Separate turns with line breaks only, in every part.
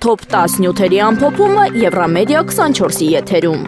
Թոփ 10 նյութերի ամփոփումը Եվրամեդիա 24-ի եթերում։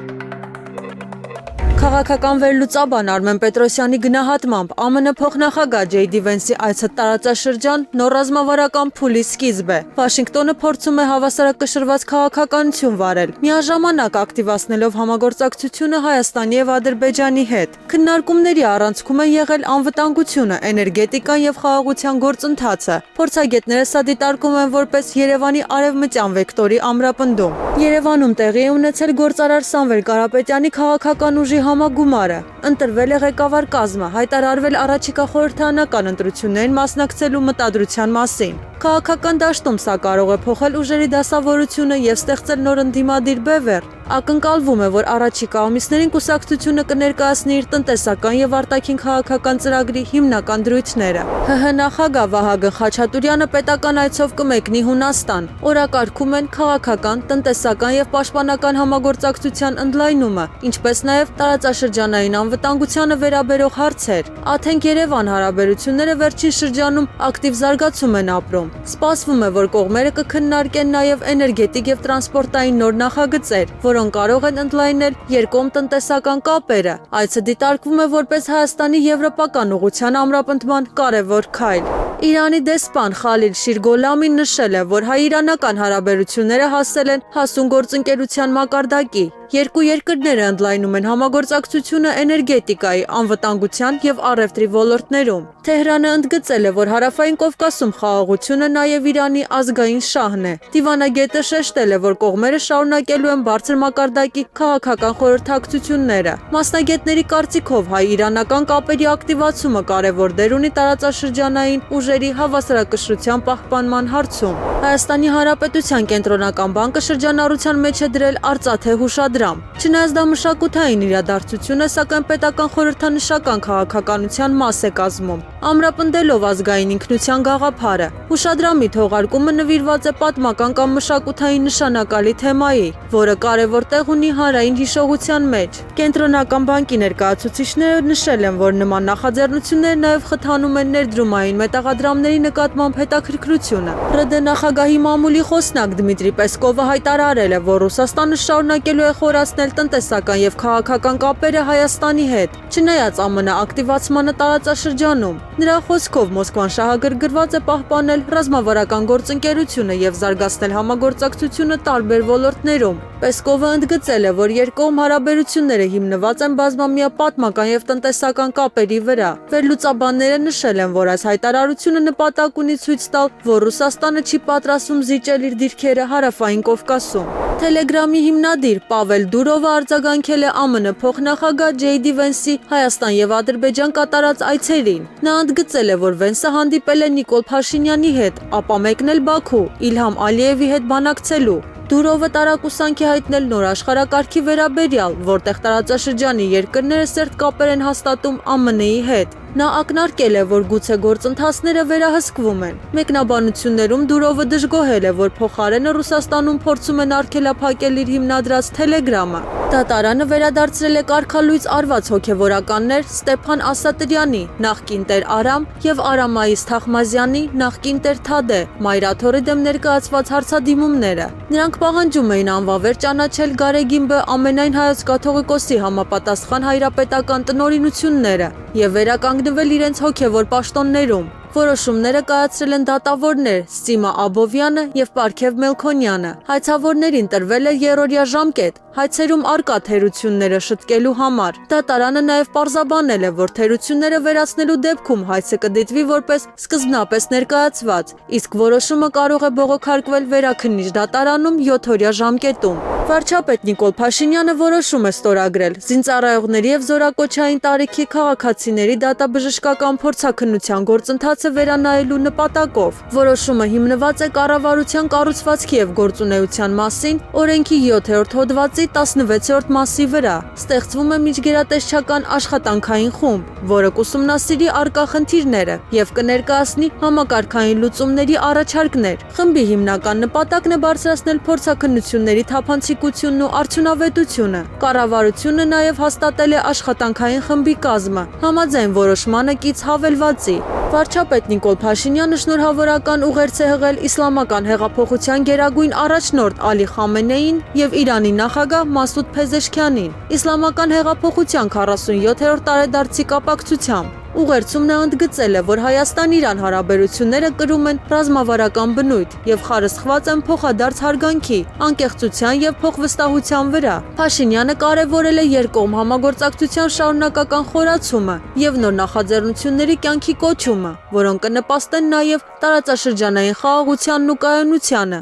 Քաղաքական վերլուծաբան Արմեն Պետրոսյանի գնահատմամբ ԱՄՆ փոխնախագահ Ջեյ Դի Վենսի այցը տարածաշրջան նոր ռազմավարական փուլի սկիզբ է։ Վաշինգտոնը փորձում է հավասարակշռված քաղաքականություն վարել, միաժամանակ ակտիվացնելով համագործակցությունը Հայաստանի եւ Ադրբեջանի հետ։ Քննարկումների առանցքում է եղել անվտանգությունը, էներգետիկան եւ խաղաղության գործընթացը։ Փորձագետները սա դիտարկում են որպես Երևանի արևմտյան վեկտորի ամրապնդում։ Երևանում տեղի է ունեցել գործարար Սամվել Կարապետյանի քաղաքական ուժի համագումարը, ընտրվել է ղեկավար կազմը, հայտարարվել առաջիկա խորհրդարանական ընտրություններին մասնակցելու մտադրության մասին։ Քաղաքական դաշտում սա կարող է փոխել ուժերի դասավորությունը եւ ստեղծել նոր ընդդիմադիր բևեռ։ Ակնկալվում է, որ առաջիկա ամիսներին կուսակցությունը կներկայացնի իր տնտեսական եւ արտաքին քաղաքական ծրագրի հիմնական դրույթները։ ՀՀ նախագահ Վահագն Խաչատուրյանը պետական այցով կմեկնի Հունաստան։ Օրակարգում են քաղաքական, տնտեսական եւ պաշտպանական համագործակցության ընդլայնումը, ինչպես նաեւ տարածաշրջանային անվտանգությանը վերաբերող հարցեր։ Աթենք-Երևան հարաբերությունները վերջին շրջանում ակտիվ զարգացում են ապրում։ Սպասվում է, որ կողմերը կքննարկեն նաև էներգետիկ եւ տրանսպորտային նոր նախագծեր, որոնք կարող են ընդլայնել երկկողմ տնտեսական կապերը։ Այցը դիտարկվում է որպես Հայաստանի եվրոպական ուղղության ամրապնդման կարևոր քայլ։ Իրանի դեսպան Խալիլ Շիրգոլամին նշել է, որ հայ-իրանական հարաբերությունները հասել են հասուն գործընկերության մակարդակի։ Երկու երկրները ընդլայնում են համագործակցությունը էներգետիկայի, անվտանգության եւ առևտրի ոլորտներում։ Թեհրանը ընդգծել է, որ Հարավային Կովկասում խաղաղությունը նաեւ Իրանի ազգային շահն է։ Դիվանագետը շեշտել է, որ կողմերը շարունակելու են բարձր մակարդակի քաղաքական խորհրդակցությունները։ Մասնագետների կարծիքով հայ-իրանական կապերի ակտիվացումը կարևոր դեր ունի տարածաշրջանային ուժերի հավասարակշռության պահպանման հարցում։ Հայաստանի Հանրապետության կենտրոնական բանկը շրջանառության մեջ է դրել արծաթե հուշադրամ։ Չնայած դա մշակութային իրադարձություն է, սակայն պետական խորհրդանշական քաղաքականության մաս է կազմում, ամրապնդելով ազգային ինքնության գաղափարը։ Հուշադրամի թողարկումը նվիրված է պատմական կամ մշակութային նշանակալի թեմայի, որը կարևոր տեղ ունի հանրային հիշողության մեջ։ Կենտրոնական բանկի ներկայացուցիչները նշել են, որ նման նախաձեռնությունները նաև խթանում են ներդրումային մետաղադրամների նկատմամբ հետաքրքրությունը։ ՌԴ նախագահի մամուլի խոսնակ Դմիտրի Պեսկովը հայտարարել է, որ Ռուսաստանը շարունակելու է խորացնել տնտեսական եւ քաղաքական կապերը Հայաստանի հետ, չնայած ԱՄՆ ակտիվացմանը տարածաշրջանում։ Նրա խոսքով Մոսկվան շահագրգռված է պահպանել ռազմավարական գործընկերությունը եւ զարգացնել համագործակցությունը տարբեր ոլորտներում։ Պեսկովը ընդգծել է, որ երկկողմ հարաբերությունները հիմնված են բազմամյա պատմական եւ տնտեսական կապերի վրա։ Վերլուծաբանները նշել են, որ այս հայտարարությունը նպատակ ունի ցույց տալ, որ Ռուսաստանը չի պատրաստվում զիջել իր դիրքերը Հարավային Կովկասում։ Թելեգրամի հիմնադիր Պավել Դուրովը արձագանքել է ԱՄՆ փոխնախագահ Ջեյ Դի Վենսի Հայաստան եւ Ադրբեջան կատարած այցերին։ Նա ընդգծել է, որ Վենսը հանդիպել է Նիկոլ Փաշինյանի հետ, ապա մեկնել Բաքու Իլհամ Ալիևի հետ բանակցելու։ Դուրովը տարակուսանք է հայտնել նոր աշխարհակարգի վերաբերյալ, որտեղ տարածաշրջանի երկրները սերտ կապեր են հաստատում ԱՄՆ-ի հետ։ Նա ակնարկել է, որ գուցե գործընթացները վերահսկվում են։ Մեկնաբանություններում Դուրովը դժգոհել է, որ փոխարենը Ռուսաստանում փորձում են արգելափակել իր հիմնադրած Թելեգրամը։ Դատարանը վերադարձրել է կարգալույծ արված հոգևորականներ Ստեփան Ասատրյանի, նախկին տեր Արամ եւ Արամայիս Թախմազյանի, նախկին տեր Թադե, Մայրաթորի դեմ ներկայացված հարցադիմումները։ Նրանք պահանջում էին անվավեր ճանաչել Գարեգին Բ ամենայն հայոց կաթողիկոսի համապատասխան հայրապետական տնօրինությունները եւ վերականգնվել իրենց հոգևոր պաշտոններում։ Որոշումները կայացրել են դատավորներ Սիմա Աբովյանը եւ Պարքև Մելքոնյանը։ Հայցավորներին տրվել է երրորդյա ժամկետ հայցերում արկա թերությունները շտկելու համար։ Դատարանը նաև պարզաբանել է, որ թերությունները վերացնելու դեպքում հայցը կդիտվի որպես սկզբնապես ներկայացված, իսկ որոշումը կարող է բողոքարկվել վերաքննիչ դատարանում 7-օրյա ժամկետում։ Վարչապետ Նիկոլ Փաշինյանը որոշում է ստորագրել զինծառայողների եւ զորակոչային տարիքի քաղաքացիների դատաբժշկական փորձաքննության գործընթացը վերանայելու նպատակով։ Որոշումը հիմնված է կառավարության կառուցվածքի եւ գործունեության մասին օրենքի 7-րդ հոդվածի 16-րդ մասի վրա։ Ստեղծվում է միջգերատեսչական աշխատանքային խումբ, որը կուսումնասիրի առկա խնդիրները եւ կներկայացնի համակարգային լուծումների առաջարկներ։ Խմբի հիմնական նպատակն է բարձրացնել փորձաքննությունների թափանցիկությունն ու արդյունավետությունը։ Կառավարությունը նաեւ հաստատել է աշխատանքային խմբի կազմը, համաձայն որոշմանը կից հավելվածի։ Վարչապետ Նիկոլ Փաշինյանը շնորհավորական ուղերձ է հղել իսլամական հեղափոխության գերագույն առաջնորդ Ալի Խամենեին եւ Իրանի նախագահ Մասուդ Փեզեշքյանին իսլամական հեղափոխության 47-րդ տարեդարձի կապակցությամբ։ Ուղերձում նա ընդգծել է, որ Հայաստան-Իրան հարաբերությունները կրում են ռազմավարական բնույթ եւ խարսխված են փոխադարձ հարգանքի, անկեղծության եւ փոխվստահության վրա։ Փաշինյանը կարևորել է երկկողմ համագործակցության շարունակական խորացումը եւ նոր նախաձեռնությունների կյանքի կոչումը, որոնք կնպաստեն նաեւ տարածաշրջանային խաղաղությանն ու կայունությանը։